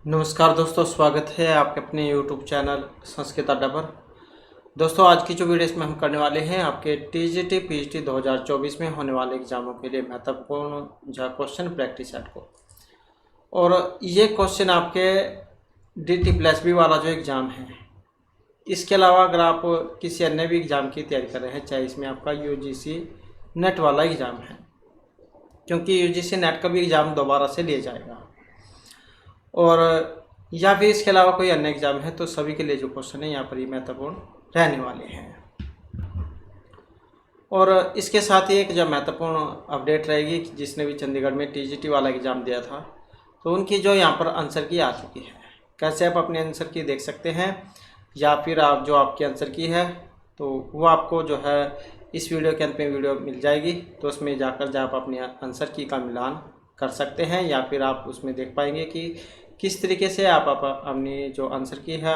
नमस्कार दोस्तों, स्वागत है आपके अपने YouTube चैनल संस्कृत अड्डा पर। दोस्तों, आज की जो वीडियो इसमें हम करने वाले हैं आपके TGT PGT 2024 में होने वाले एग्जामों के लिए महत्वपूर्ण जो क्वेश्चन प्रैक्टिस सेट को। और ये क्वेश्चन आपके DT+B वाला जो एग्ज़ाम है, इसके अलावा अगर आप किसी अन्य भी एग्ज़ाम की तैयारी कर रहे हैं, चाहे इसमें आपका UGC नेट वाला एग्ज़ाम है, क्योंकि UGC नेट का भी एग्ज़ाम दोबारा से लिया जाएगा, और या फिर इसके अलावा कोई अन्य एग्ज़ाम है, तो सभी के लिए जो क्वेश्चन है यहाँ पर ये महत्वपूर्ण रहने वाले हैं। और इसके साथ ही एक जो महत्वपूर्ण अपडेट रहेगी कि जिसने भी चंडीगढ़ में TGT वाला एग्ज़ाम दिया था, तो उनकी जो यहाँ पर आंसर की आ चुकी है। कैसे आप अपने आंसर की देख सकते हैं, या फिर आप जो आपकी आंसर की है तो वो आपको जो है इस वीडियो के अंत में वीडियो मिल जाएगी, तो उसमें जाकर जब आप अपने आंसर की का मिलान कर सकते हैं, या फिर आप उसमें देख पाएंगे कि किस तरीके से आप अपनी जो आंसर की है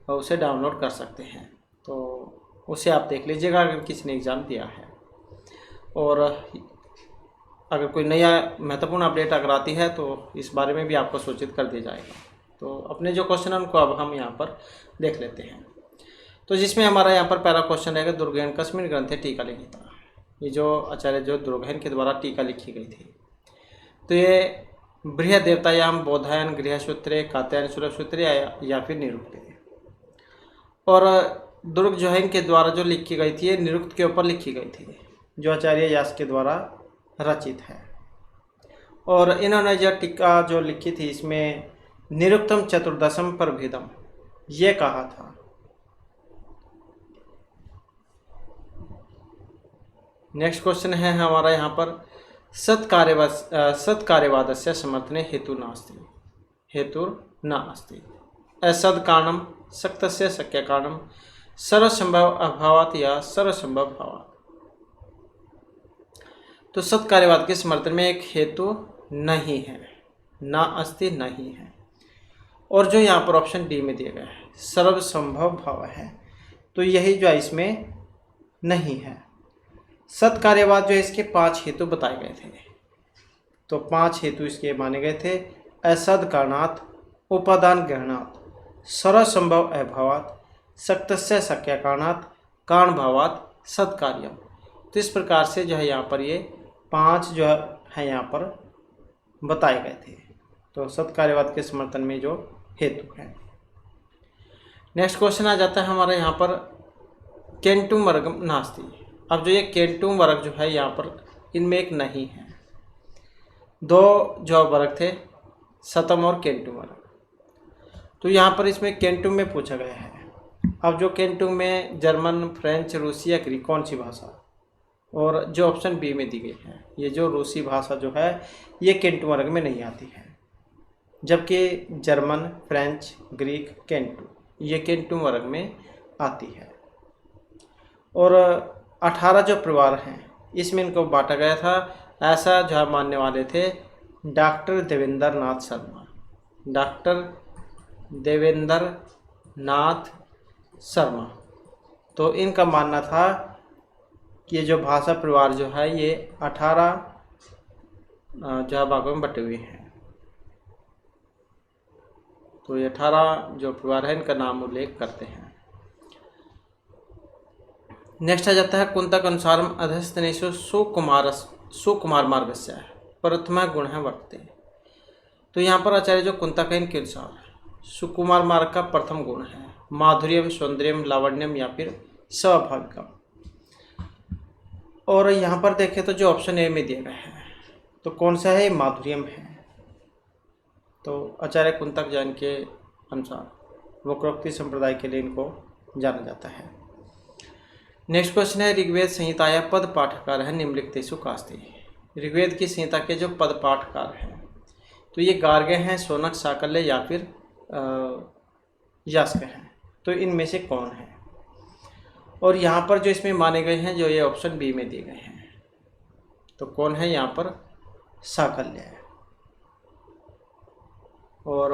उसे डाउनलोड कर सकते हैं। तो उसे आप देख लीजिएगा अगर किसी ने एग्ज़ाम दिया है। और अगर कोई नया महत्वपूर्ण अपडेट अगर आती है तो इस बारे में भी आपको सूचित कर दिया जाएगा। तो अपने जो क्वेश्चन है उनको अब हम यहाँ पर देख लेते हैं। तो जिसमें हमारा यहाँ पर पहला क्वेश्चन रहेगा, दुर्गेन कस्मिन ग्रंथे टीका लिखिता। ये जो आचार्य जो दुर्गेन के द्वारा टीका लिखी गई थी, तो ये बृहद देवतायाम बोधायन गृहसूत्रे कात्यायन सुरसूत्रे या फिर निरुक्ते। और दुर्ग जो है इनके द्वारा जो लिखी गई थी, ये निरुक्त के ऊपर लिखी गई थी, जो आचार्य व्यास के द्वारा रचित है। और इन्होंने जो टीका जो लिखी थी, इसमें निरुक्तम चतुर्दशम पर भेदम ये कहा था। नेक्स्ट क्वेश्चन है हमारा यहाँ पर, सत्कार्यवादस्य समर्थने हेतु नास्ति असद कारणम सक्तस्य शक्य कारणम सर्वसंभव अभावात या सर्वसंभव भावात। तो सत्कार्यवाद के समर्थन में एक हेतु नहीं है, ना अस्ति नहीं है, और जो यहाँ पर ऑप्शन डी में दिया गया है सर्वसंभव भाव है, तो यही जो है इसमें नहीं है। सत्कार्यवाद जो है इसके 5 हेतु बताए गए थे, तो 5 हेतु इसके माने गए थे। असद कारणात्, उपादान ग्रहणात्, सर्वसंभव अभावात्, सक्तस्य शक्य कारणात्, कारण भावात्, सत्कार्यम। तो इस प्रकार से जो है यहाँ पर ये 5 जो है यहाँ पर बताए गए थे, तो सत्कार्यवाद के समर्थन में जो हेतु है। नेक्स्ट क्वेश्चन आ जाता है हमारा यहाँ पर, केंटुम वर्गम नास्ति। अब जो ये केंटुम वर्ग जो है यहाँ पर इनमें एक नहीं है। 2 जो वर्ग थे, शतम और केंटुम वर्ग, तो यहाँ पर इसमें केंटुम में पूछा गया है। अब जो केंटुम में जर्मन, फ्रेंच, रूसी या ग्रीक कौन सी भाषा, और जो ऑप्शन बी में दी गई है, ये जो रूसी भाषा जो है ये केंटुम वर्ग में नहीं आती है, जबकि जर्मन, फ्रेंच, ग्रीक, केंटू ये केंटुम वर्ग में आती है। और 18 जो परिवार हैं इसमें इनको बांटा गया था, ऐसा जो मानने वाले थे डॉक्टर देवेंद्र नाथ शर्मा। डॉक्टर देवेंद्र नाथ शर्मा, तो इनका मानना था कि ये जो भाषा परिवार जो है ये 18 जो है भागों में बटे हुए हैं। तो ये 18 जो परिवार है इनका नाम उल्लेख करते हैं। नेक्स्ट आ जाता है, कुंतक अनुसार अधस्तनेषु सुकुमार मार्गस्य प्रथम गुण है वर्तते। तो यहाँ पर आचार्य जो कुंतक है इनके अनुसार सुकुमार मार्ग का प्रथम गुण है माधुर्यम, सौंदर्यम, लावण्यम या फिर स्वाभाविकम। और यहाँ पर देखें तो जो ऑप्शन ए में दिया गया है, तो कौन सा है, माधुर्यम है। तो आचार्य कुंतक जैन के अनुसार वक्रोक्ति संप्रदाय के लिए इनको जाना जाता है। नेक्स्ट क्वेश्चन है, ऋग्वेद संहिताया पद पाठकार है निम्नलिखितेषु कास्ति। ऋग्वेद की संहिता के जो पद पाठकार हैं, तो ये गार्ग्य हैं, शौनक, शाकल्य या फिर यास्क हैं, तो इनमें से कौन है। और यहाँ पर जो इसमें माने गए हैं, जो ये ऑप्शन बी में दिए गए हैं, तो कौन है यहाँ पर, शाकल्य है। और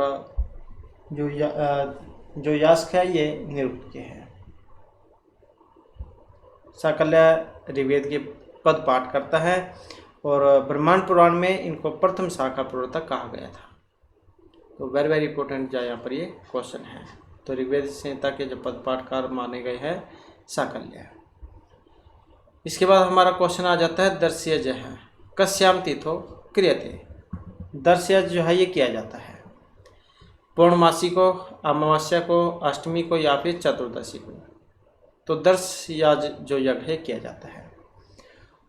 जो यास्क है ये निरुक्त के हैं। शाकल्य ऋग्वेद के पद पाठ करता है, और ब्रह्मांड पुराण में इनको प्रथम शाखा प्रवर्तक कहा गया था। तो वेरी वेरी इंपॉर्टेंट जो यहाँ पर ये क्वेश्चन है। तो ऋग्वेद संहिता के जो पदपाठकार माने गए हैं साकल्य। इसके बाद हमारा क्वेश्चन आ जाता है दर्शयज है कस्याम तिथो क्रियते। दर्शयज जो है ये किया जाता है पूर्णमासी को, अमावस्या को, अष्टमी को या फिर चतुर्दशी को। तो दर्शयाज जो यज्ञ है किया जाता है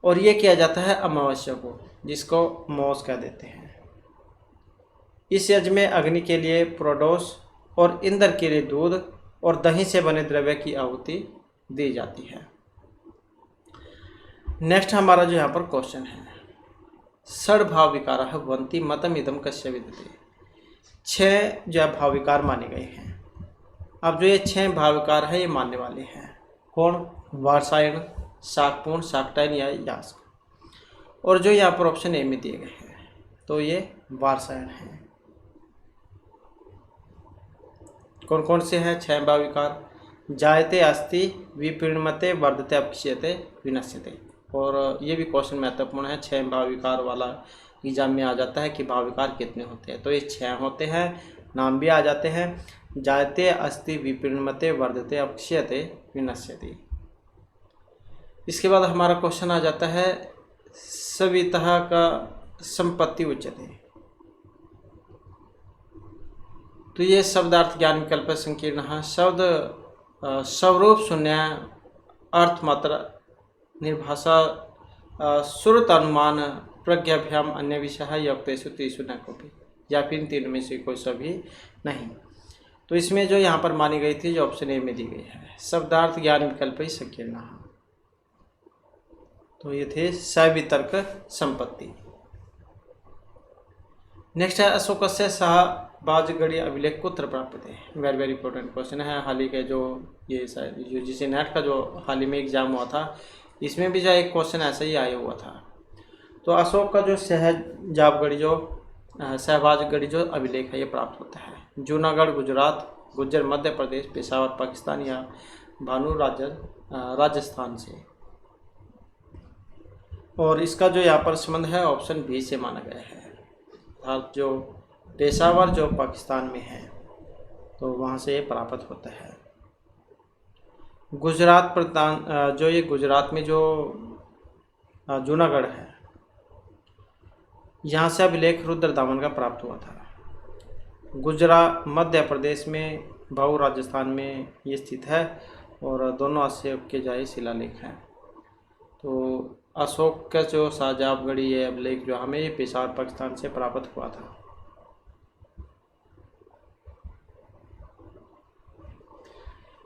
और ये किया जाता है अमावस्या को, जिसको मौस कह देते हैं। इस यज्ञ में अग्नि के लिए प्रोडोस और इंद्र के लिए दूध और दही से बने द्रव्य की आहुति दी जाती है। नेक्स्ट हमारा जो यहाँ पर क्वेश्चन है षड भाव विकार भवंती मतम इदम कस्य विद्यते। 6 जो है भाव विकार माने गए हैं। अब जो ये 6 भाव विकार है ये मानने वाले हैं कौन? वारसायन, शाकपूर्ण, शाकटायन या यास्क। और जो यहाँ पर ऑप्शन ए में दिए गए हैं तो ये वारसायन है। कौन कौन से हैं 6 भाव विकार? जायते अस्ति विपीर्णमते वर्धते अपक्षयते विनश्यते। और ये भी क्वेश्चन महत्वपूर्ण है, 6 भाव विकार वाला एग्जाम में आ जाता है कि भाव विकार कितने होते हैं। तो ये 6 होते हैं, नाम भी आ जाते हैं। जायते अस्ति विपीर्णमते वर्धते अपक्षयते विनश्यति। इसके बाद हमारा क्वेश्चन आ जाता है सवितः का संपत्ति उच्यते। तो ये शब्दार्थ ज्ञान विकल्प संकीर्ण शब्द स्वरूप शून्य अर्थ मात्र निर्भाषा श्रुत अनुमान प्रज्ञाभ्याम अन्य विषय युक्तेषु तेषु न कोपि, या फिर 3 में से कोई सभी नहीं। तो इसमें जो यहाँ पर मानी गई थी जो ऑप्शन ए में दी गई है शब्दार्थ ज्ञान विकल्प ही संकीर्ण। तो ये थे सवितर्क संपत्ति। नेक्स्ट है अशोक से शाहबाजगढ़ी अभिलेख कुत्र प्राप्त है। वेरी वेरी इंपॉर्टेंट क्वेश्चन है। हाल ही के जो ये शायद यूजीसी नेट का जो हाल ही में एग्जाम हुआ था इसमें भी जो एक क्वेश्चन ऐसा ही आया हुआ था। तो अशोक का जो शहबाजगढ़ी जो अभिलेख है ये प्राप्त होता है जूनागढ़ गुजरात, गुज्जर मध्य प्रदेश, पेशावर पाकिस्तान या भानु राजस्थान से। और इसका जो यहाँ पर संबंध है ऑप्शन बी से माना गया है, अर्थात जो पेशावर जो पाकिस्तान में है तो वहाँ से ये प्राप्त होता है। गुजरात प्रांत जो ये गुजरात में जो जूनागढ़ है यहाँ से अभिलेख रुद्र दामन का प्राप्त हुआ था। गुजरात मध्य प्रदेश में, भाऊ राजस्थान में ये स्थित है और दोनों अशोक के जाए शिलालेख हैं। तो अशोक का जो शाहजहांगढ़ी ये अभिलेख जो हमें ये पेशावर पाकिस्तान से प्राप्त हुआ था।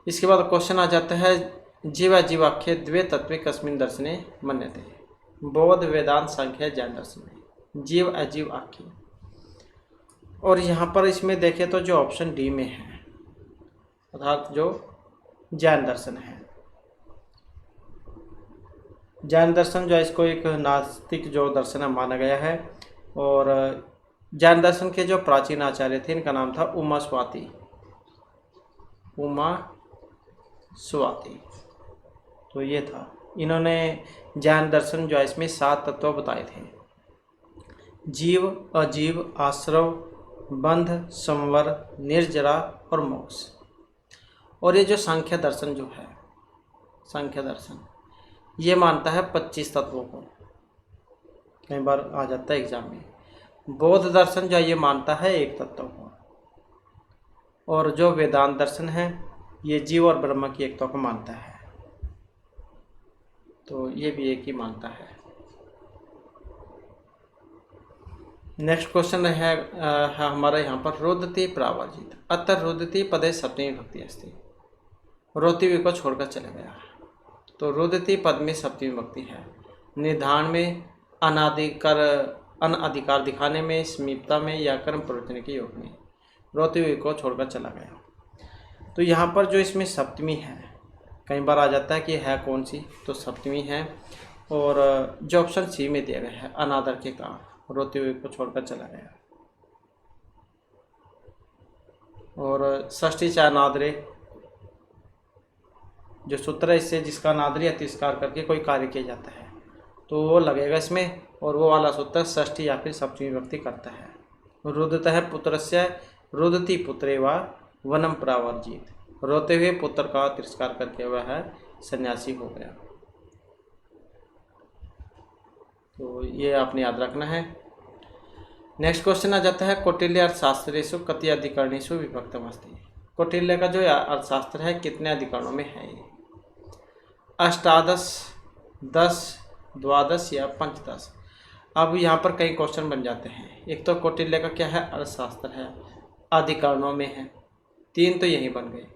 इसके बाद क्वेश्चन आ जाता है जीवा जीवाख्य द्वे तत्वे कस्मिन् दर्शने मन्यते। बौद्ध, वेदांत, सांख्य, जैन दर्शन में जीव अजीव आख्य। और यहाँ पर इसमें देखें तो जो ऑप्शन डी में है अर्थात जो जैन दर्शन है। जैन दर्शन जो है इसको एक नास्तिक जो दर्शन माना गया है। और जैन दर्शन के जो प्राचीन आचार्य थे इनका नाम था उमा स्वाति। तो ये था, इन्होंने जैन दर्शन जो है इसमें 7 तत्व बताए थे: जीव, अजीव, आश्रव, बंध, संवर, निर्जरा और मोक्ष। और ये जो सांख्य दर्शन जो है, सांख्य दर्शन ये मानता है 25 तत्वों को, कई बार आ जाता है एग्जाम में। बौद्ध दर्शन जो ये मानता है 1 तत्व को। और जो वेदांत दर्शन है ये जीव और ब्रह्म की एकता को मानता है। तो ये भी एक ही मानता है। नेक्स्ट क्वेश्चन है हमारा यहाँ पर रोदती प्रावाजित अतर रोदती पदे सप्तमी भक्ति अस्ति। रोती को छोड़कर चला गया। तो रोदती पद में सप्तमी भक्ति है। निर्धारण में, अनधिकार दिखाने में, समीपता में या कर्म प्रवृत्ति के योग में रोती को छोड़कर चला गया। तो यहाँ पर जो इसमें सप्तमी है कई बार आ जाता है कि है कौन सी, तो सप्तमी है। और जो ऑप्शन सी में दिया गया है अनादर के कारण रोते हुए को छोड़कर चला गया। और षष्ठी चाहे नादरे जो सूत्र है इससे जिसका नादरी तिरस्कार करके कोई कार्य किया जाता है तो वो लगेगा इसमें। और वो वाला सूत्र षष्ठी या फिर सप्तमी विभक्ति करता है। रुदतः पुत्रस्य रुदती पुत्रे वा वनम प्रावर्जित, रोते हुए पुत्र का तिरस्कार करके वह सन्यासी हो गया। तो ये आपने याद रखना है। नेक्स्ट क्वेश्चन आ जाता है कौटिल्य अर्थशास्त्रेषु कति अधिकरणेषु विभक्तमस्ति। कौटिल्य का जो अर्थशास्त्र है कितने अधिकरणों में है ये? अष्टादश, 10, 12 या 15। अब यहाँ पर कई क्वेश्चन बन जाते हैं। एक तो कौटिल्य का क्या है, अर्थशास्त्र है, अधिकरणों में है, 3 तो यही बन गए।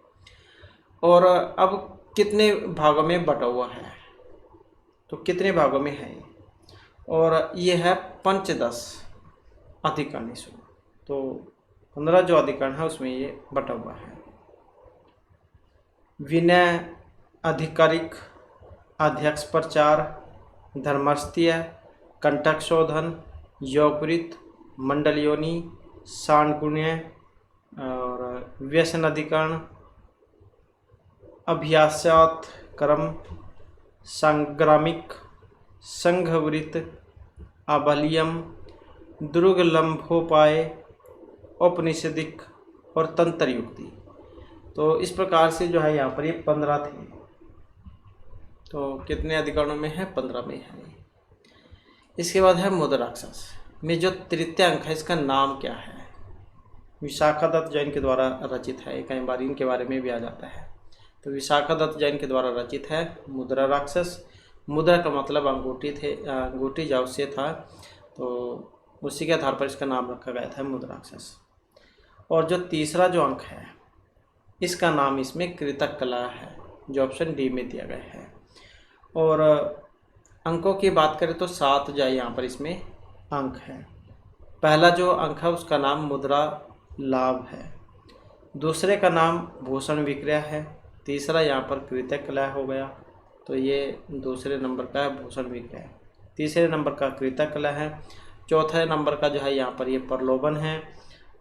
और अब कितने भागों में बटा हुआ है, तो कितने भागों में है ये? और ये है पंचदश अधिकरणेषु, तो 15 जो अधिकरण है उसमें ये बटा हुआ है। विनय, अधिकारिक, अध्यक्ष प्रचार, धर्मस्थीय, कंटक शोधन, यौपरीत, मंडलयोनि, सांगुण्य और व्यसन अधिकरण, अभ्यासात क्रम, संग्रामिक, संघवृत, आबलियम, दुर्गलंभोपाय, औपनिषदिक और तंत्र युक्ति। तो इस प्रकार से जो है यहाँ पर ये 15 थे। तो कितने अधिकरणों में है? 15 में है। इसके बाद है मुद्राक्षस में जो तृतीय अंक है इसका नाम क्या है? विशाखा दत्त जैन के द्वारा रचित है। कई बार इनके बारे में भी आ जाता है। तो विशाखा दत्त जैन के द्वारा रचित है मुद्रा राक्षस। मुद्रा का मतलब अंगूठी थे, अंगूठी जा उससे था, तो उसी के आधार पर इसका नाम रखा गया था मुद्राक्षस। और जो तीसरा जो अंक है इसका नाम इसमें कृतक कला है, जो ऑप्शन डी में दिया गया है। और अंकों की बात करें तो 7 जो यहाँ पर इसमें अंक है। पहला जो अंक है उसका नाम मुद्रा लाभ है, दूसरे का नाम भूषण विक्रय है, तीसरा यहाँ पर कृतक कला हो गया, तो ये दूसरे नंबर का है भूषण विक्रय, तीसरे नंबर का कृतक कला है, चौथे नंबर का जो है यहाँ पर ये प्रलोभन है,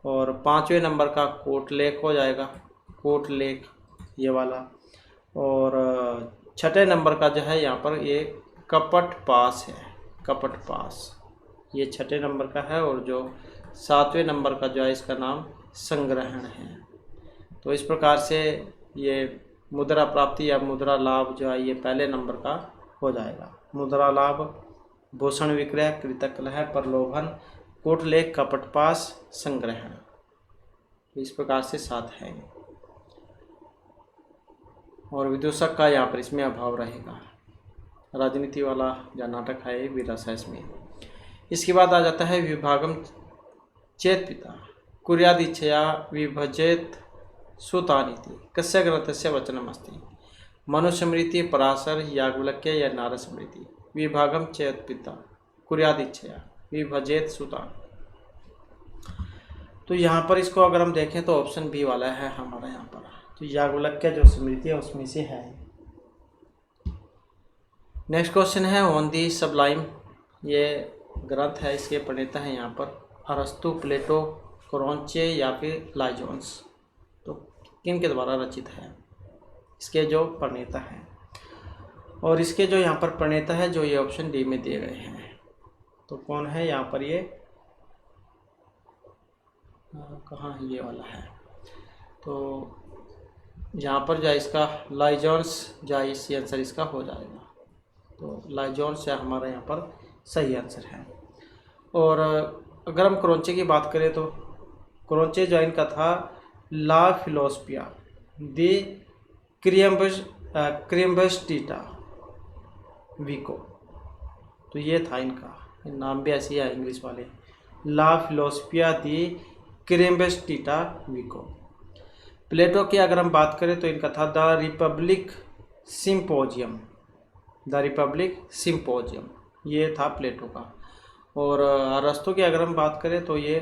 और 5वें नंबर का कोटलेख हो जाएगा, कोटलेख ये वाला, और 6ठे नंबर का जो है यहाँ पर ये कपट पास है, कपट पास ये 6ठे नंबर का है, और जो 7वें नंबर का जो है इसका नाम संग्रहण है। तो इस प्रकार से ये मुद्रा प्राप्ति या मुद्रा लाभ जो है ये पहले नंबर का हो जाएगा। मुद्रा लाभ, भूषण विक्रय, कृतक कलह, प्रलोभन, कोटलेख, कपटपास, संग्रहण, इस प्रकार से 7 है। और विदूषक का यहाँ पर इसमें अभाव रहेगा। राजनीति वाला जो नाटक है भी रस है इसमें। इसके बाद आ जाता है विभागम चेत पिता कुर्यादिच्छया विभजेत सुतानीति कस्य ग्रंथस्य वचनमस्ति। मनुस्मृति, पराशर, याज्ञवल्क्य या नारद स्मृति। विभागम चेत पिता कुर्यादिच्छया विभजेत सुतान। तो यहाँ पर इसको अगर हम देखें तो ऑप्शन बी वाला है हमारा यहाँ पर। तो याज्ञवल्क्य जो स्मृति है उसमें से है। नेक्स्ट क्वेश्चन है ऑन दी सबलाइम। ये ग्रंथ है, इसके प्रणेता है यहाँ पर अरस्तु, प्लेटो, क्रोंचे या फिर लाइजोन्स। तो किन के द्वारा रचित है इसके जो प्रणेता हैं, और इसके जो यहाँ पर प्रणेता है जो ये ऑप्शन डी में दिए गए हैं। तो कौन है यहाँ पर ये कहाँ ये वाला है। तो यहाँ पर जो इसका लाइजोन्स जो इसी आंसर इसका हो जाएगा। तो लाइजोन्स या हमारा यहाँ पर सही आंसर है। और अगर हम क्रोंचे की बात करें तो क्रोंचे जो इनका था ला फिलोसफिया दे क्रिम्बस्टिटा विको। तो ये था इनका नाम भी ऐसी है इंग्लिश वाले, ला फिलोसफिया दी क्रिम्बस्टिटा विको। प्लेटो की अगर हम बात करें तो इनका था the Republic symposium, the Republic symposium, ये था प्लेटो का। और अरस्तु की अगर हम बात करें तो ये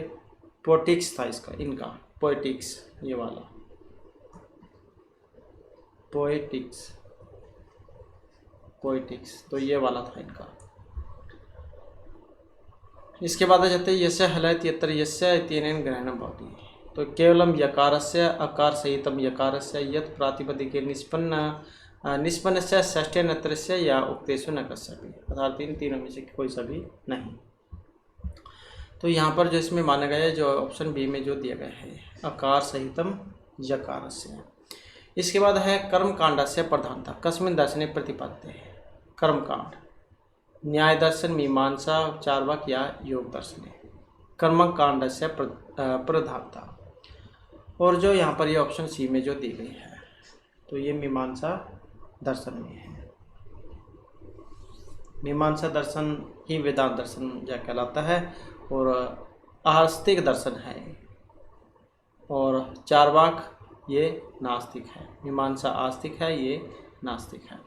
पोएटिक्स था इसका, इनका पोएटिक्स ये वाला पोएटिक्स, पोएटिक्स तो ये वाला था इनका। इसके बाद आ जाते हैं यस्य हलयत यत्र यस्य इत्यनेन ग्रहणं भवति। तो केवलम यकारस्य अकार सहितम यकारस्य यत् प्रातिपदिके निष्पन्नस्य षष्ठे नत्रस्य या उक्तेषु न कस्यापि, अर्थात इन तीनों में से कोई सा भी नहीं। तो यहाँ पर जो इसमें माना गया है, जो ऑप्शन बी में जो दिया गया है, अकार सहितम यकारस्य। इसके बाद है कर्मकांडस्य प्रधानता कस्मिन् दर्शने प्रतिपाद्यते है। कर्मकांड न्याय दर्शन, मीमांसा, चार्वाक या योग दर्शने कर्मकांडस्य प्रधानता। और जो यहाँ पर ये ऑप्शन सी में जो दी गई है, तो ये मीमांसा दर्शन में है। मीमांसा दर्शन ही वेदांत दर्शन जो कहलाता है, और आस्तिक दर्शन है, और चार्वाक ये नास्तिक है। मीमांसा आस्तिक है, ये नास्तिक है।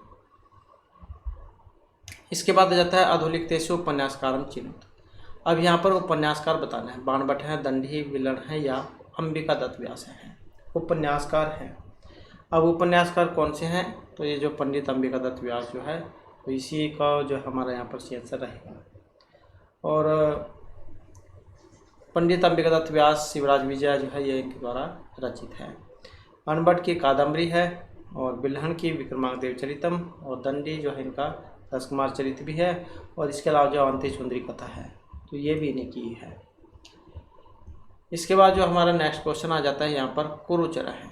इसके बाद आ जाता है अधोलिखितेषु उपन्यासकारं चिन्हित। अब यहाँ पर उपन्यासकार बताना है, बाणभट्ट है, दंडी, विलन है या अंबिका दत्त व्यास है। उपन्यासकार हैं। अब उपन्यासकार कौन से हैं, तो ये जो पंडित अंबिका दत्त व्यास जो है, तो इसी का जो हमारा यहाँ पर सी आंसर रहेगा। और पंडित अंबिका दत्त व्यास शिवराज विजय जो है, ये इनके द्वारा रचित है। बाणभट्ट की कादम्बरी है, और बिल्हण की विक्रमांक चरितम, और दंडी जो है इनका दशकुमार चरित भी है, और इसके अलावा जो अवंती सुंदरी कथा है, तो ये भी इन्हीं की है। इसके बाद जो हमारा नेक्स्ट क्वेश्चन आ जाता है, यहाँ पर कुरुचर है,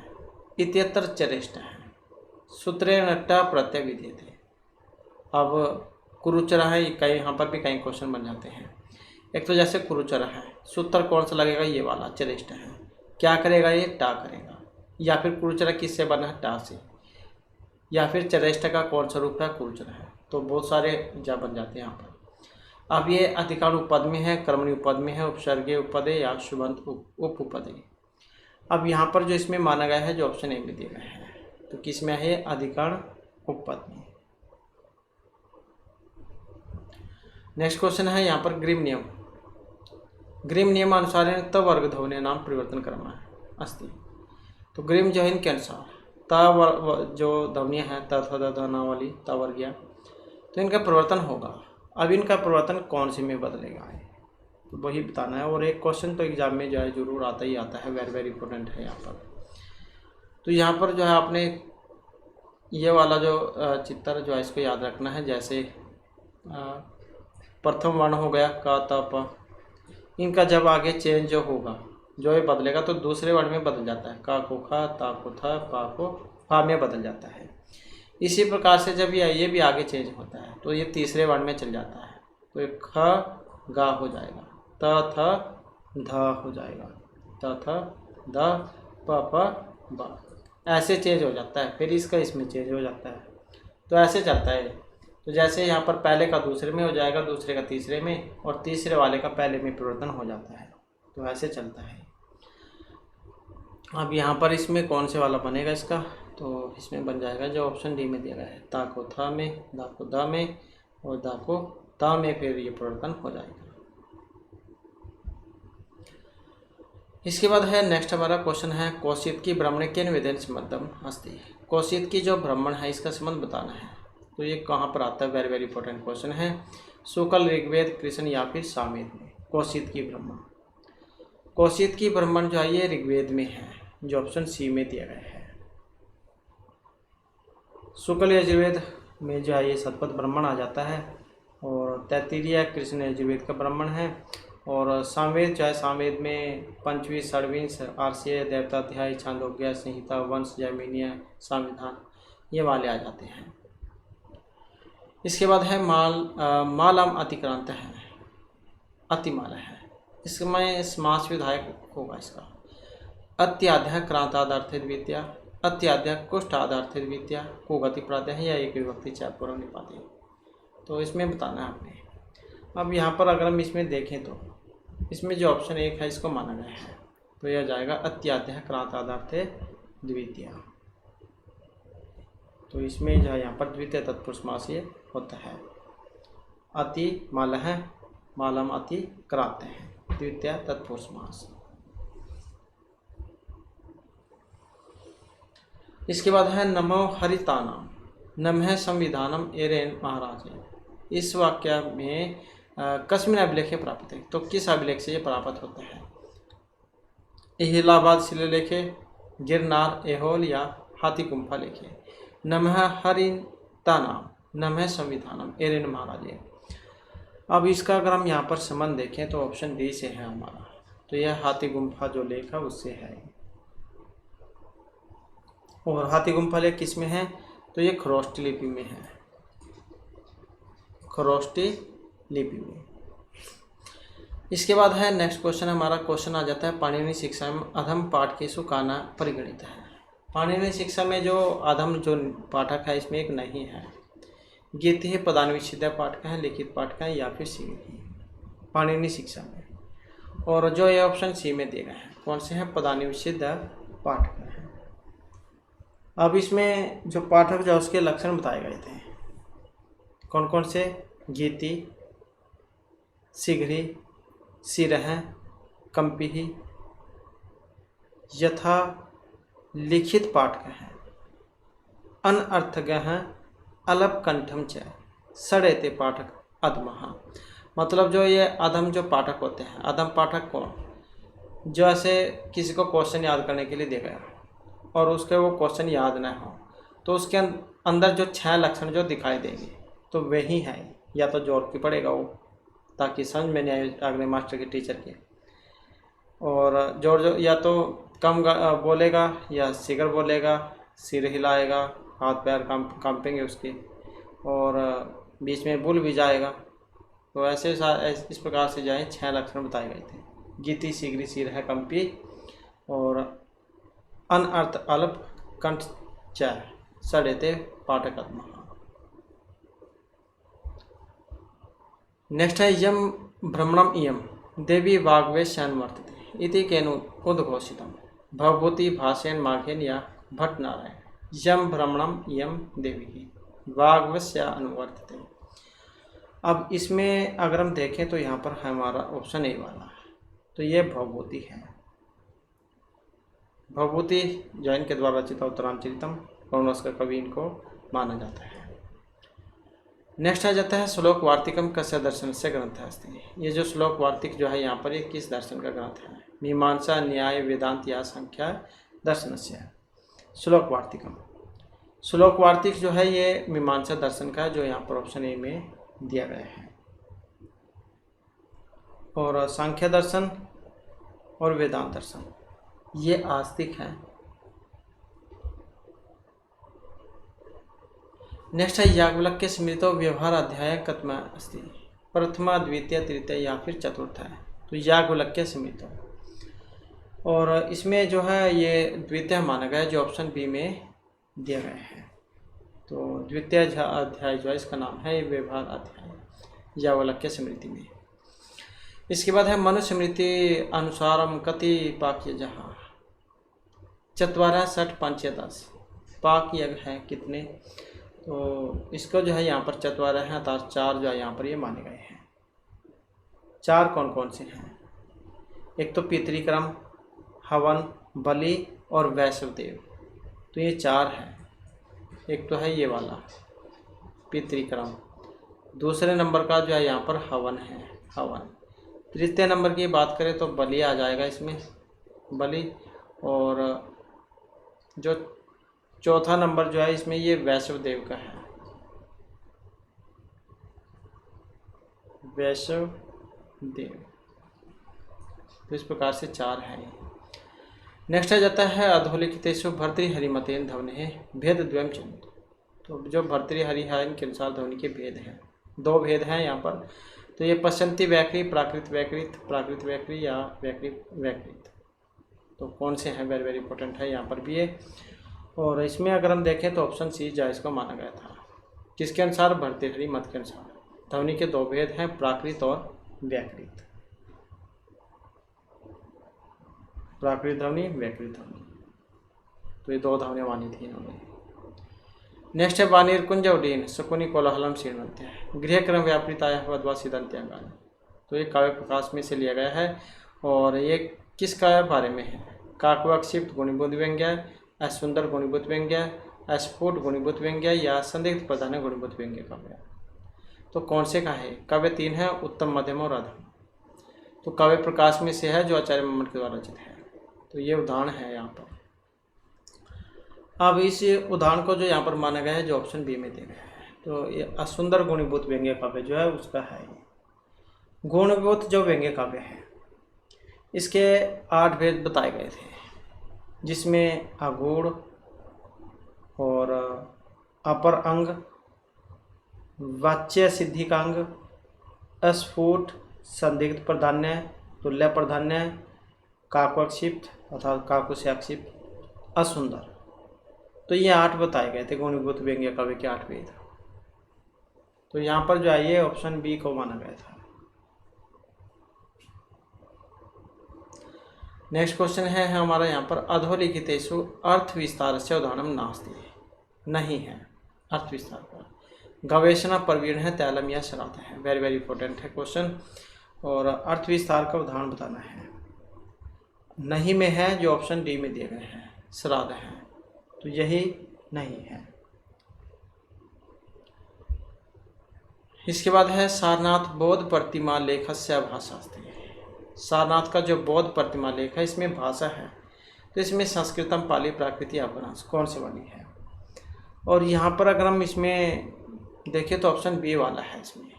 इत्यत्र चरेष्ट है, सूत्रेण प्रत्यय विधेयते। अब कुरुचर है, कई यहाँ पर भी कई क्वेश्चन बन जाते हैं। एक तो जैसे कुरुचर है, सूत्र कौन सा लगेगा, ये वाला चरेष्ट है, क्या करेगा, ये टा करेगा। या फिर कुरुचर किससे बना है, टा से। या फिर चरेष्ट का कौन सा रूप है, कुरुचर है। तो बहुत सारे जा बन जाते हैं यहाँ पर। अब ये अधिकार उपपद में है, कर्मणि उपपद में है, उपसर्गीय उपपद है या शुभंत उप उपपद है। अब यहाँ पर जो इसमें माना गया है, जो ऑप्शन ए में दिया गया है, तो किस में है, अधिकरण उपपद में। नेक्स्ट क्वेश्चन है यहाँ पर ग्रीम नियम। ग्रीम नियम अनुसार तवर्ग ध्वनि नाम परिवर्तन करना अस्ति। तो ग्रीम जो है इनके अनुसार त जो ध्वनियाँ हैं, तथा वाली तवर्गीय, तो इनका परिवर्तन होगा। अब इनका परिवर्तन कौन से में बदलेगा, तो वही बताना है। और एक क्वेश्चन तो एग्जाम में जो है जरूर आता ही आता है, वेरी वेरी इंपॉर्टेंट है यहाँ पर। तो यहाँ पर जो है आपने ये वाला जो चित्र जो है इसको याद रखना है। जैसे प्रथम वर्ण हो गया क त प, इनका जब आगे चेंज जो होगा, जो ये बदलेगा, तो दूसरे वर्ण में बदल जाता है। का को ख, ता को थ, पा को फा में बदल जाता है। इसी प्रकार से जब ये भी आगे चेंज होता है, तो ये तीसरे वर्ण में चल जाता है। तो ये ख गा हो जाएगा, त थ ध हो जाएगा, त थ द प प ब, ऐसे चेंज हो जाता है। फिर इसका इसमें चेंज हो जाता है, तो ऐसे चलता है। तो जैसे यहाँ पर पहले का दूसरे में हो जाएगा, दूसरे का तीसरे में, और तीसरे वाले का पहले में परिवर्तन हो जाता है। तो ऐसे चलता है। अब यहाँ पर इसमें कौन से वाला बनेगा इसका, तो इसमें बन जाएगा जो ऑप्शन डी में दिया गया है, ता को था में, दा को द में, और दा को ता में, फिर ये परिवर्तन हो जाएगा। इसके बाद है नेक्स्ट हमारा क्वेश्चन है, कौशिक की ब्राह्मण के निवेदन संबंधम अस्ति। कौशिक की जो ब्राह्मण है, इसका संबंध बताना है। तो ये कहाँ पर आता है, वेरी वेरी इंपॉर्टेंट क्वेश्चन है। शुक्ल, ऋग्वेद, कृष्ण या फिर सामवेद में कौशिक की ब्राह्मण। कौशिक की ब्राह्मण जो है ये ऋग्वेद में है, जो ऑप्शन सी में दिया गया है। शुक्ल यजुर्वेद में जो है ये शतपथ ब्राह्मण आ जाता है, और तैत्तिरीय कृष्ण यजुर्वेद का ब्राह्मण है। और सामवेद जो है, सामवेद में पंचवी, षड्विंश, आर्षीय, देवताध्याय, छांदोग्य, संहिता, वंश, जैमिनीय, संविधान, ये वाले आ जाते हैं। इसके बाद है मालम अतिक्रांत है, अतिमाला है। इसमें समास विधायक होगा इसका। अत्याध्याय क्रांतादार्थे द्वितीया, अत्याध्याय कुष्ठादार्थे द्वितीया, को गति प्राध्याय है या एक विभक्ति चापूर्व निपाती। तो इसमें बताना है आपने। अब यहाँ पर अगर हम इसमें देखें, तो इसमें जो ऑप्शन एक है इसको माना गया है, तो यह जाएगा अत्याध्याय क्रांतादार्थे द्वितीया। तो इसमें जो है यहाँ पर द्वितीय तत्पुरुष समास ये होता है। अति माल है, मालम अति क्रांत है, द्वितीय तत्पुरुष समास। इसके बाद है नमो हरितानाम नमः संविधानम एरेन महाराज। इस वाक्य में कस्मिन् अभिलेखे प्राप्त है, तो किस अभिलेख से ये प्राप्त होता है। इलाहाबाद शिलालेखे, गिरनार, एहोल या हाथी गुम्फा लेखे। नमः हरितानाम नमः संविधानम एरेन महाराज। अब इसका अगर हम यहाँ पर संबंध देखें तो ऑप्शन डी से है हमारा। तो यह हाथी गुम्फा जो लेख है उससे है। और हाथी गुम्फा लेख किस में है? तो ये खरोष्टी लिपि में है, खरोष्टी लिपि में। इसके बाद है नेक्स्ट क्वेश्चन, हमारा क्वेश्चन आ जाता है पाणिनि शिक्षा में अधम पाठकेषु काना परिगणित है। पाणिनि शिक्षा में जो अधम जो पाठक है इसमें एक नहीं है। गीति है, पदानुविच्छेद पाठक है, लिखित पाठक है या फिर सीधी पाणिनि शिक्षा में। और जो ये ऑप्शन सी में दिए गए हैं कौन से हैं? पदानुविच्छेद पाठक है। अब इसमें जो पाठक जो उसके लक्षण बताए गए थे कौन कौन से? गीति, शीघ्री, सिरह, कंपिही, यथा लिखित पाठक है, अनर्थगः अलप कंठम च सड़ेते पाठक अधमः। मतलब जो ये अधम जो पाठक होते हैं, अधम पाठक कौन? जो ऐसे किसी को क्वेश्चन याद करने के लिए दिया गया और उसके वो क्वेश्चन याद ना हो तो उसके अंदर जो 6 लक्षण जो दिखाई देंगे तो वही है। या तो जोड़ के पड़ेगा वो ताकि समझ में नहीं आए अगले मास्टर के टीचर के, और जोड़ जो या तो कम बोलेगा या शीघ्र बोलेगा, सिर हिलाएगा, हाथ पैर कांपेंगे उसके, और बीच में भूल भी जाएगा। तो ऐसे इस प्रकार से जाए 6 लक्षण बताए गए थे। गीति, शीघ्री, सिर है कंपी और अनर्थ अल्प कंठ च सड़ेते पाठक अधमः। नेक्स्ट है यम भ्रमणम इयम देवी वाग्वेश्यान वर्तते इति केनु उद्घोषितम भवभूति भाषेन माघेन या भट्ट नारायण। यम भ्रमणम इयम देवी वाग्वेश्या अनुवर्तते। अब इसमें अगर हम देखें तो यहाँ पर हमारा ऑप्शन ए वाला, तो ये भवभूति है। भवभूति जैन के द्वारा रचित उत्तरांचरितम कौनस का कवि इनको माना जाता है। नेक्स्ट आ जाता है श्लोक वार्तिकम कस्य दर्शन से ग्रंथ अस्ति। ये जो श्लोक वार्तिक जो है यहाँ पर ये किस दर्शन का ग्रंथ है? मीमांसा, न्याय, वेदांत या संख्या दर्शन से है। श्लोक वार्तिकम, श्लोक वार्तिक जो है ये मीमांसा दर्शन का जो यहाँ पर ऑप्शन ए में दिया गया है। और सांख्य दर्शन और वेदांत दर्शन ये आस्तिक है। नेक्स्ट है याज्ञवल्क्य स्मृतो व्यवहार अध्याय कत्म अस्ति प्रथमा, द्वितीय, तृतीय या फिर चतुर्थ है। तो याज्ञवल्क्य स्मृतो, और इसमें जो है ये द्वितीय माना गया जो ऑप्शन बी में दिया गया है। तो द्वितीय अध्याय जो है इसका नाम है व्यवहार अध्याय याज्ञवल्क्य स्मृति में। इसके बाद है मनुस्मृति अनुसारम कति पाक्य जहाँ चत्वारः षट् पंचदश पाक यज्ञ है कितने? तो इसको जो है यहाँ पर चत्वारः है अर्थात 4 जो है यहाँ पर ये माने गए हैं। 4 कौन कौन से हैं? एक तो पितृक्रम, हवन, बलि और वैष्णवदेव, तो ये 4 हैं। एक तो है ये वाला पितृक्रम, दूसरे नंबर का जो है यहाँ पर हवन है, हवन। तृतीय नंबर की बात करें तो बलि आ जाएगा इसमें, बलि। और जो चौथा नंबर जो है इसमें ये वैष्णवदेव का है, वैष्णवदेव। तो इस प्रकार से 4 है। नेक्स्ट आ जाता है अधोलिखितेषु भर्तृहरिमतेन ध्वनि भेद द्वयम चिन्हित। तो जो भर्तृहरि के अनुसार ध्वनि के भेद हैं, 2 भेद हैं यहाँ पर। तो ये पश्चंती वैखरी, प्राकृत वैकृत, प्राकृत वैखरी या वैकृत वैकृत, तो कौन से हैं? वेरी वेरी इंपॉर्टेंट है यहाँ पर भी ये। और इसमें अगर हम देखें तो ऑप्शन सी जायज़ को माना गया था। किसके अनुसार? भर्तृहरि मत के अनुसार। ध्वनि के 2 भेद हैं, प्राकृत और व्याकृत, प्राकृत ध्वनि, व्याकृत ध्वनि। तो ये 2 ध्वनियाँ मानी थी इन्होंने। नेक्स्ट है वाणीर कुंजवडीन शकुनी कोलाहलम श्रीमंत्य गृह क्रम व्यापृताया वध्वा सिद्धांत्यांगान। तो ये काव्य प्रकाश में से लिया गया है। और ये किस काव्य बारे में है? काकवाक्षिप्त गुणीभूत व्यंग्य, असुंदर गुणीभूत व्यंग्य, अस्फुट गुणीभूत व्यंग्य या संदिग्ध प्रधान गुणीभूत व्यंग्य काव्य। तो कौन से का है? काव्य 3 है, उत्तम, मध्यम और अधम। तो काव्य प्रकाश में से है जो आचार्य मम्मट के द्वारा रचित है। तो ये उदाहरण है यहाँ पर। अब इस उदाहरण को जो यहाँ पर माना गया है जो ऑप्शन बी में दिया गया है, तो ये असुंदर गुणीभूत व्यंग्य काव्य जो है उसका है। गुणवोत जो व्यंग्य काव्य है इसके 8 भेद बताए गए थे, जिसमें अगूढ़ और अपर अंग, वाच्य सिद्धि का अंग, अस्फुट, संदिग्ध प्राधान्य, तुल्य प्राधान्य, काकोक्षिप्त अर्थात काकु से आक्षिप्त, असुंदर। तो ये 8 बताए गए थे गुणीभूत व्यंग्य काव्य के 8 भेद। तो यहाँ पर जो है ये ऑप्शन बी को माना गया था। नेक्स्ट क्वेश्चन है हमारा यहाँ पर अधोलिखितेषु अर्थ विस्तारस्य उदाहरणं नास्ति, नहीं है अर्थ विस्तार पर। गवेषणा प्रवीण है तैलम या श्राद्ध है, वेरी वेरी इंपॉर्टेंट है क्वेश्चन। और अर्थ विस्तार का उदाहरण बताना है, नहीं में है जो ऑप्शन डी में दिए गए हैं, श्राद्ध है, तो यही नहीं है। इसके बाद है सारनाथ बौद्ध प्रतिमा लेखस्य भाषास्ति। सारनाथ का जो बौद्ध प्रतिमा लेख है इसमें भाषा है, तो इसमें संस्कृतम, पाली, प्राकृत या अपभ्रंश कौन से वाली है? और यहाँ पर अगर हम इसमें देखें तो ऑप्शन बी वाला है इसमें,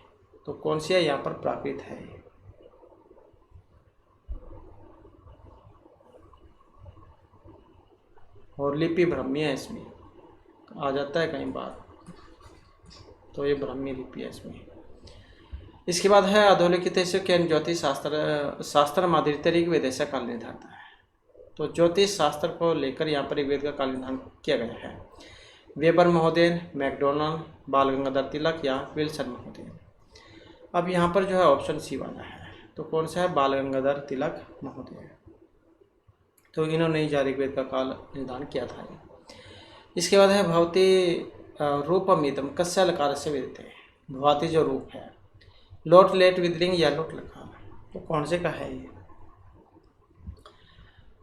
तो कौन सी है? यहाँ पर प्राकृत है। और लिपि ब्राह्मी है, इसमें आ जाता है कई बार, तो ये ब्राह्मी लिपि है इसमें। इसके बाद है अधोलिखितेषु केन ज्योतिष शास्त्र माधुर्य ऋग्वेद ऐसा काल निर्धारित है। तो ज्योतिष शास्त्र को लेकर यहाँ पर ऋग्वेद का काल निर्धारण किया गया है। वेबर महोदय, मैकडोनल्ड, बाल गंगाधर तिलक या विल्सन महोदय। अब यहाँ पर जो है ऑप्शन सी वाला है, तो कौन सा है? बाल गंगाधर तिलक महोदय। तो इन्होंने ही ऋग्वेद का काल निर्धारण किया था। इसके बाद है भवती रूपमिदं कस्य लकारस्य विदिते। भवाती जो रूप है, लोट, लेट, विदलिंग या लोट लकार, तो कौन से का है ये?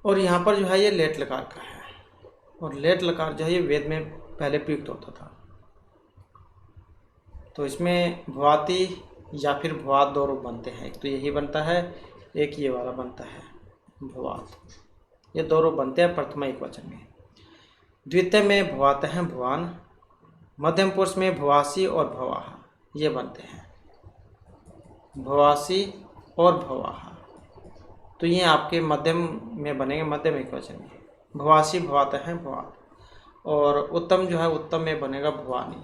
और यहाँ पर जो है ये लेट लकार का है, और लेट लकार जो है ये वेद में पहले प्रयुक्त होता था। तो इसमें भवाती या फिर भवात दो रूप बनते हैं, एक तो यही बनता है, एक ये वाला बनता है भवात। ये दो रूप बनते हैं प्रथमा एक वचन में। द्वितीय में भवात हैं भवान, मध्यम पुरुष में भवासी और भवाहा ये बनते हैं, भवासी और भवाहा। तो ये आपके मध्यम में बनेंगे, मध्यम एक वचन में। भवासी भवात हैं भवात, और उत्तम जो है उत्तम में बनेगा भवानी,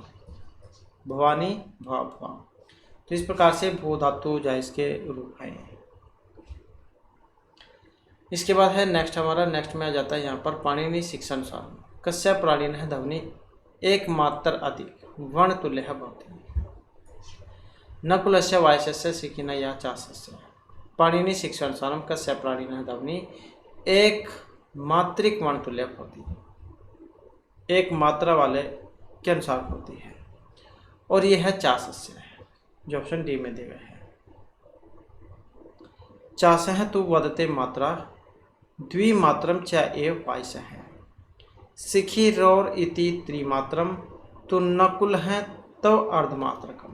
भवानी भवा भवा। तो इस प्रकार से भू धातु जो है इसके रूप हैं। इसके बाद है नेक्स्ट में आ जाता है यहाँ पर पाणिनि शिक्षण सार कस्य प्राणीन है ध्वनि एक मात्र अधिक वर्ण तुल्य है भवति नकुलस्य वायस्य सिकिन या चासस्य। पाणिनि शिक्षानुसारम कस्य प्राणीन है ध्वनि एक मात्रिक वर्ण तुल्य होती है, एक मात्रा वाले के अनुसार होती है, और यह है चासस्य है जो ऑप्शन डी में दिए गए हैं। चास है तू वदते मात्रा द्विमात्रम च एव वायस है सिखी रोर इति त्रिमात्रम तो नकुल है तो अर्धमात्रकम।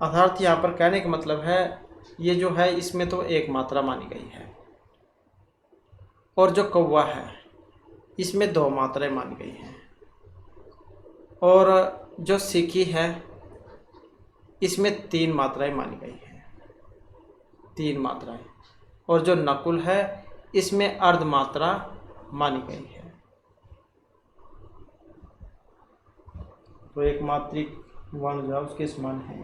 अर्थात यहाँ पर कहने का मतलब है ये जो है इसमें तो एक मात्रा मानी गई है, और जो कौवा है इसमें दो मात्राएं मानी गई हैं, और जो सिखी है इसमें तीन मात्राएं मानी गई हैं, तीन मात्राएं, और जो नकुल है इसमें अर्ध मात्रा मानी गई है। तो एक मात्रिक वर्ण जो है उसके समान है।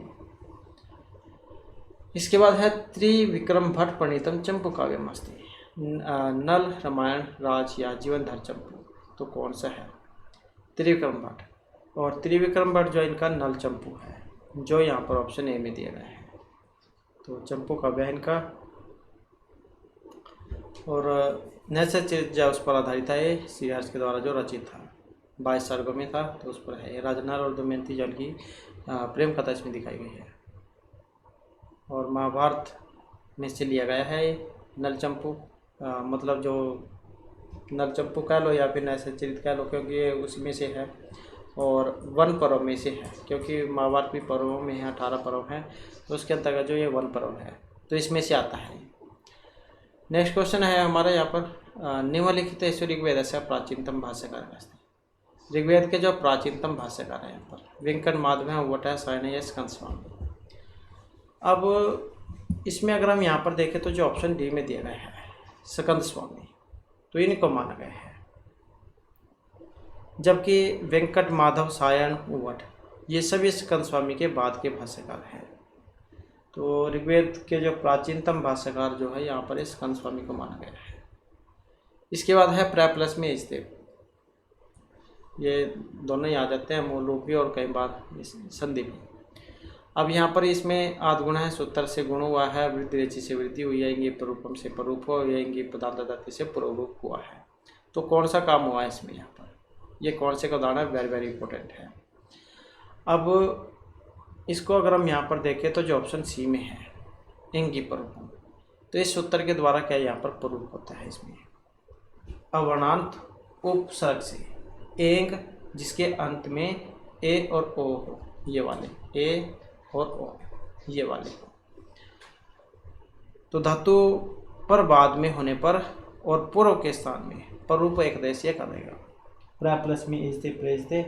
इसके बाद है त्रिविक्रम भट्ट प्रणीतम चंपू काव्यम अस्ति नल, रामायण, राज या जीवनधर चंपू। तो कौन सा है? त्रिविक्रम भट्ट। और त्रिविक्रम भट्ट जो इनका नल चंपू है, जो यहाँ पर ऑप्शन ए में दिया गया है। तो चंपू काव्य है इनका, और नैसर्गिक जो उस पर आधारित है, ये श्रीहर्ष के द्वारा जो रचित था, 22 सर्गों में था, तो उस पर है। राजनर और दमयंती जल की प्रेम कथा इसमें दिखाई गई है, और महाभारत में से लिया गया है ये नल चंपू। मतलब जो नल चंपू कह लो या फिर नैसर्गिक कह लो, क्योंकि ये उसी में से है, और वन पर्व में से है, क्योंकि महाभारत भी पर्वों में है, 18 पर्व हैं, तो उसके अंतर्गत जो ये वन पर्व है, तो इसमें से आता है। नेक्स्ट क्वेश्चन है हमारा यहाँ पर निम्नलिखित ऋग्वेद से प्राचीनतम भाष्यकार। ऋग्वेद के जो प्राचीनतम भाष्यकार है यहाँ पर वेंकट माधव, वट, सायन, कंसवान। अब इसमें अगर हम यहाँ पर देखें तो जो ऑप्शन डी में दिया गया है स्कंद स्वामी, तो इनको माना गया है। जबकि वेंकट माधव सायण उवट ये सभी स्कंद स्वामी के बाद के भाष्यकार हैं। तो ऋग्वेद के जो प्राचीनतम भाष्यकार जो है यहाँ पर स्कंद स्वामी को माना गया है। इसके बाद है प्र प्लस में स्थित, ये दोनों ही आ जाते हैं, मूल रूप भी और कई बार संधि भी। अब यहाँ पर इसमें आद गुण है, सूत्र से गुण हुआ है, वृद्धि रेचि से वृद्धि हुई है, इंगी परूपम से परूप हो, या इंगी पदार्थ से पुरोरूप हुआ है। तो कौन सा काम हुआ है इसमें, यहाँ पर ये कौन से का उदाहरण है, वेरी वेरी इंपॉर्टेंट है। अब इसको अगर हम यहाँ पर देखें तो जो ऑप्शन सी में है इंगी परूपम, तो इस सूत्र के द्वारा क्या यहाँ पर परूप होता है। इसमें अवर्णांत उपसर्ग से एंग जिसके अंत में ए और ओ हो, ये वाले ए और ओ ये वाले, तो धातु पर बाद में होने पर और पूर्व के स्थान में परूप एक देशीय का देगा। प्र प्लस में इस दे प्रेस दे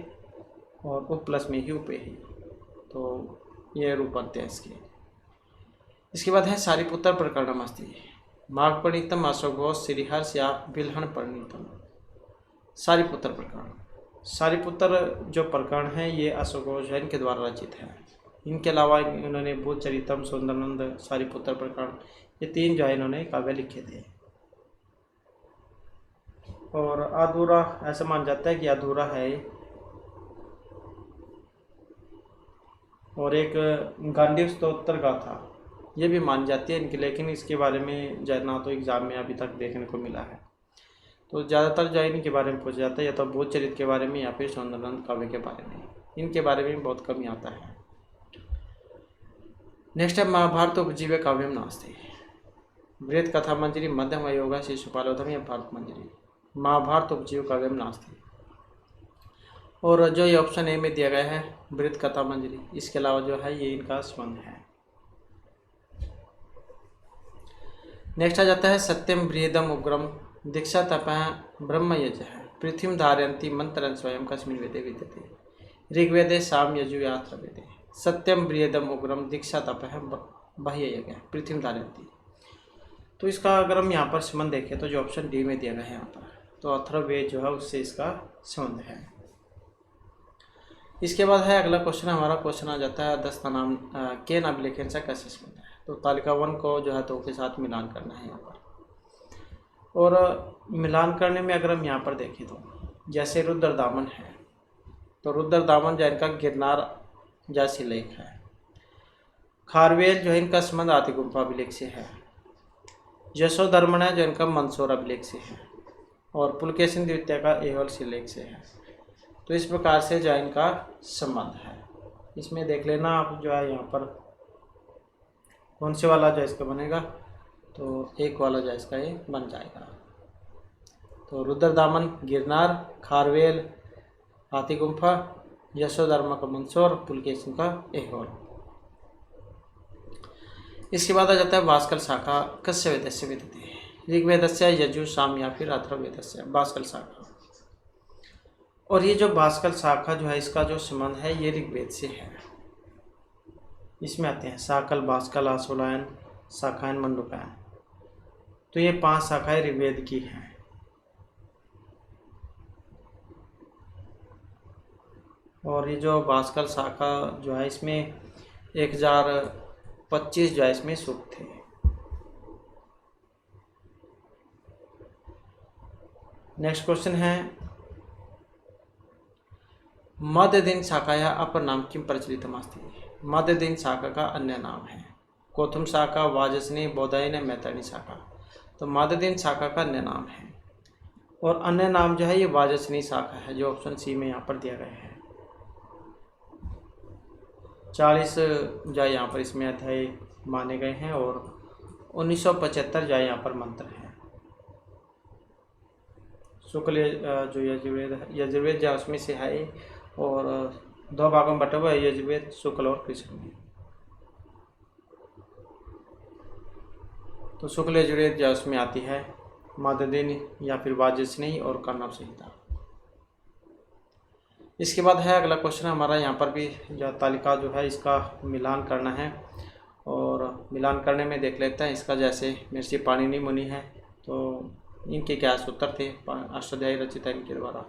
और उप प्लस में ही उपे ही, तो ये रूप बनते हैं इसके। इसके बाद है सारिपुत्र प्रकरणम अस्ति माघ परिणीतम अशोकघोष श्रीहर्ष या बिल्हण परिणीतम। सारिपुत्र प्रकरण, सारिपुत्र जो प्रकरण है ये अशोकघोष जैन के द्वारा रचित है। इनके अलावा इन्होंने बोधचरितम, सुंदरानंद, सारिपुत्र प्रकरण, ये तीन जो है इन्होंने काव्य लिखे थे। और अधूरा ऐसा मान जाता है कि अधूरा है। और एक गांडीव स्तोत्र गाथा ये भी मान जाती है इनकी, लेकिन इसके बारे में ना तो एग्जाम में अभी तक देखने को मिला है। तो ज़्यादातर जो इनके बारे में पूछा जाता है या तो बोधचरित के बारे में या फिर सुंदरानंद काव्य के बारे में, इनके बारे में बहुत कम ही आता है। नेक्स्ट है महाभारत उपजीव्य काव्यम नास्ति। बृहत कथा मंजरी, मध्यम अयोगा, शिशुपालोधम या भारत मंजरी। महाभारत उपजीव काव्यम नास्ति। और जो ये ऑप्शन ए में दिया गया है बृहत कथा मंजरी, इसके अलावा जो है ये इनका संबंध है। नेक्स्ट आ जाता है सत्यम बृहदम उग्रम दीक्षा तपः ब्रह्म यज है पृथ्वी धारयन्ति मंत्रं स्वयं कस्मिन् वेदे विद्यते। ऋग्वेदे साम यजुर्वेदे वेदे। सत्यम बृहदम उग्रम दीक्षा तपः बाह्य यज्ञ पृथ्वी धारयन्ति। तो इसका अगर हम यहाँ पर संबंध देखें तो जो ऑप्शन डी में दिया गया है यहाँ पर, तो अथर्ववेद जो है उससे इसका संबंध है। इसके बाद है अगला क्वेश्चन, हमारा क्वेश्चन आ जाता है दस्ता नाम के नाम लेखन से कैसे संबंध है। तो तालिका 1 को जो है तो के साथ मिलान करना है यहाँ पर। और मिलान करने में अगर हम यहाँ पर देखें तो जैसे रुद्रदामन है, तो रुद्रदामन जो इनका गिरनार जैसी लेख है। खारवेल जो है इनका संबंध आदि गुम्फा अभिलेख से है। यशोधर्मन है जो इनका मंदसौर अभिलेख से है। और पुलकेशिन द्वितीय का एहोल शिलालेख से है। तो इस प्रकार से जो इनका संबंध है। इसमें देख लेना आप जो है यहाँ पर कौन से वाला जो इसका बनेगा, तो एक वाला जो इसका ये बन जाएगा। तो रुद्रदामन गिरनार, खारवेल हाथी गुम्फा, यशोधर्मा का मंदसौर, पुलकेशिन का एहोल। इसके बाद आ जाता है भास्कर शाखा कस्य वेदस्य विद्यते। ऋग्वेदस्य यजु साम या फिर अथर्ववेदस्य भास्कर शाखा। और ये जो भास्कर शाखा जो है इसका जो संबंध है ये ऋग्वेद से है। इसमें आते हैं साकल, भास्कर, आशोलायन, शाखायन, मंडूकायन। तो ये 5 शाखाएं ऋग्वेद की हैं। और ये जो भास्कर शाखा जो है इसमें 1025 जो है इसमें सूक्त थे। नेक्स्ट क्वेश्चन है मध्य दिन शाखाया अपर नाम किम प्रचलितमस्ति। मध्य दिन शाखा का अन्य नाम है कोथुम शाखा, वाजसनी, बोधायन, मैतरणी शाखा। तो मध्य दिन शाखा का अन्य नाम है। और अन्य नाम जो है ये वाजसनी शाखा है, जो ऑप्शन सी में यहाँ पर दिया गया है। 40 जो है यहाँ पर इसमें अध्याय माने गए हैं और 1975 जो है यहाँ पर मंत्र हैं। शुक्ल जो यजुर्वेद जो उसमें से है और 2 भागों में बटा हुआ है यजुर्वेद शुक्ल और कृष्ण में। तो शुक्ल यजुर्वेद जो उसमें आती है मध्य दिन या फिर वाजसनी और कर्णव संहिता। इसके बाद है अगला क्वेश्चन हमारा, यहाँ पर भी जो तालिका जो है इसका मिलान करना है। और मिलान करने में देख लेते हैं इसका। जैसे महर्षि पाणिनि मुनि है, तो इनके क्या सूत्र थे अष्टाध्यायी रचित है इनके द्वारा।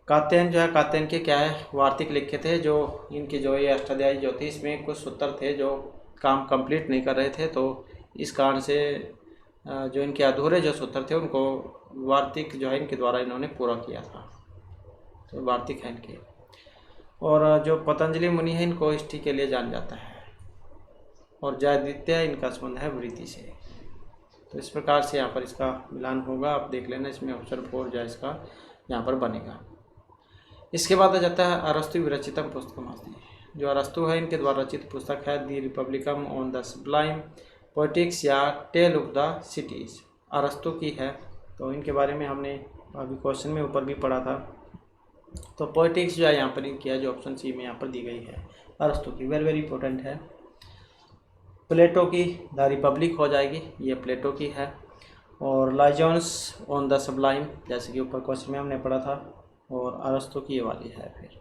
कात्यायन जो है, कात्यायन के क्या है वार्तिक लिखे थे, जो इनके जो ये अष्टाध्यायी जो थी इसमें कुछ सूत्र थे जो काम कंप्लीट नहीं कर रहे थे, तो इस कारण से जो इनके अधूरे जो सूत्र थे उनको वार्तिक जो है इनके द्वारा इन्होंने पूरा किया था, तो वार्तिक है इनके। और जो पतंजलि मुनि है इनको इष्टि के लिए जाना जाता है, और जयादित्य इनका संबंध है वृत्ति से। तो इस प्रकार से यहाँ पर इसका मिलान होगा, आप देख लेना, इसमें ऑप्शन 4 जो है इसका यहाँ पर बनेगा। इसके बाद आ जाता है अरस्तु विरचितम पुस्तकम अस्ति। जो अरस्तु है इनके द्वारा रचित पुस्तक है दी रिपब्लिकम ऑन द सब्लाइम पोएटिक्स या टेल ऑफ द सिटीज, अरस्तु की है। तो इनके बारे में हमने अभी क्वेश्चन में ऊपर भी पढ़ा था। तो पोएटिक्स जो है यहाँ पर इनकी है, जो ऑप्शन सी में यहाँ पर दी गई है अरस्तु की, वेरी इंपॉर्टेंट है। प्लेटो की द रिपब्लिक हो जाएगी, ये प्लेटो की है। और लाइजॉन्स ऑन द सब्लाइम, जैसे कि ऊपर क्वेश्चन में हमने पढ़ा था, और अरस्तु की ये वाली है। फिर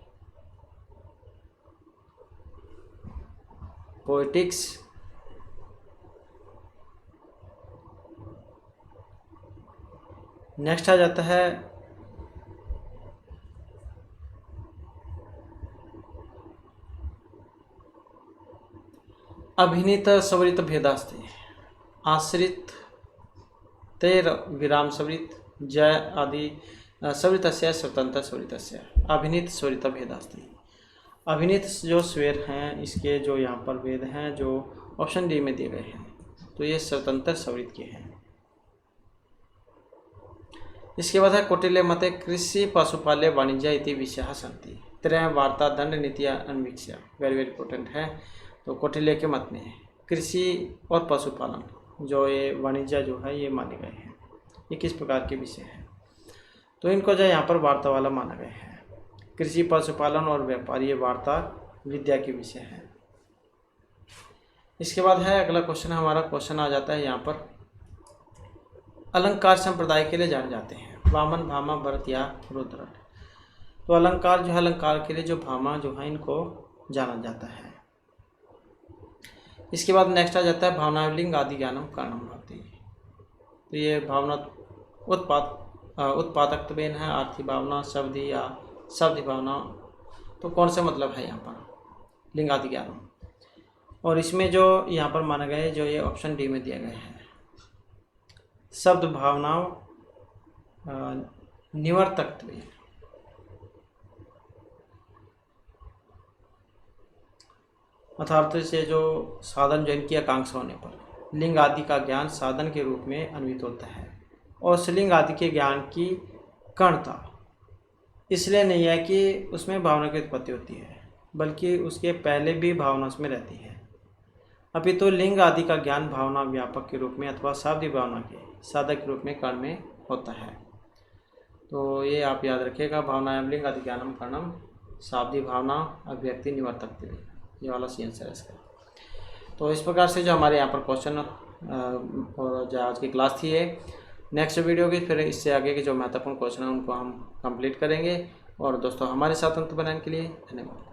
पोएटिक्स, नेक्स्ट आ जाता है अभिनीत सवरित भेदास्ति, आश्रित तेर विराम सवरित जय आदि सवरितस्य स्वतंत्र स्वरितस्य अभिनीत स्वरित भेदास्ति। अभिनीत जो स्वर हैं इसके जो यहाँ पर भेद हैं जो ऑप्शन डी में दिए गए हैं, तो ये स्वतंत्र स्वरित के हैं। इसके बाद है कौटिल्य मते कृषि पशुपाल्य वाणिज्य इति विषयाः सन्ति त्रयः वार्ता दंड नीतिया अन्वीक्ष्य, वेरी इंपॉर्टेंट है। तो कौटिल्य के मत में कृषि और पशुपालन जो ये वाणिज्य जो है ये माने गए हैं, ये किस प्रकार के विषय हैं, तो इनको जो यहाँ पर वार्ता वाला माना गया है। कृषि पशुपालन और व्यापार ये वार्ता विद्या के विषय है। इसके बाद है अगला क्वेश्चन, हमारा क्वेश्चन आ जाता है यहाँ पर अलंकार संप्रदाय के लिए जाने जाते हैं वामन भामा भरत या रुद्र। तो अलंकार जो है, अलंकार के लिए जो भामा जो है इनको जाना जाता है। इसके बाद नेक्स्ट आ जाता है भावनालिंग आदि ज्ञानम कारणम भवति। तो ये भावना उत्पादकत्वेन है, आर्थी भावना, शब्दी या शब्द भावना। तो कौन सा मतलब है यहाँ पर लिंग आदि ज्ञानम, और इसमें जो यहाँ पर माना गया है जो ये ऑप्शन डी में दिया गया है शब्द भावनाओं निवर्तकत्व, अर्थात से जो साधन जो इनकी आकांक्षा होने पर लिंग आदि का ज्ञान साधन के रूप में अन्वित होता है, और स्त्रीलिंग आदि के ज्ञान की कणता इसलिए नहीं है कि उसमें भावना की उत्पत्ति होती है, बल्कि उसके पहले भी भावना उसमें रहती है। अभी तो लिंग आदि का ज्ञान भावना व्यापक के रूप में अथवा शाब्दिक भावना के साधक के रूप में कर्ण में होता है। तो ये आप याद रखिएगा, भावना लिंग आदि ज्ञानम कर्णम शाब्दिक भावना अभिव्यक्ति निवर्तक, ये वाला सी आंसर है इसका। तो इस प्रकार से जो हमारे यहाँ पर क्वेश्चन और जो आज की क्लास थी, ये नेक्स्ट वीडियो की फिर इससे आगे के जो महत्वपूर्ण क्वेश्चन है उनको हम कंप्लीट करेंगे। और दोस्तों हमारे साथ अंत बनाने के लिए धन्यवाद।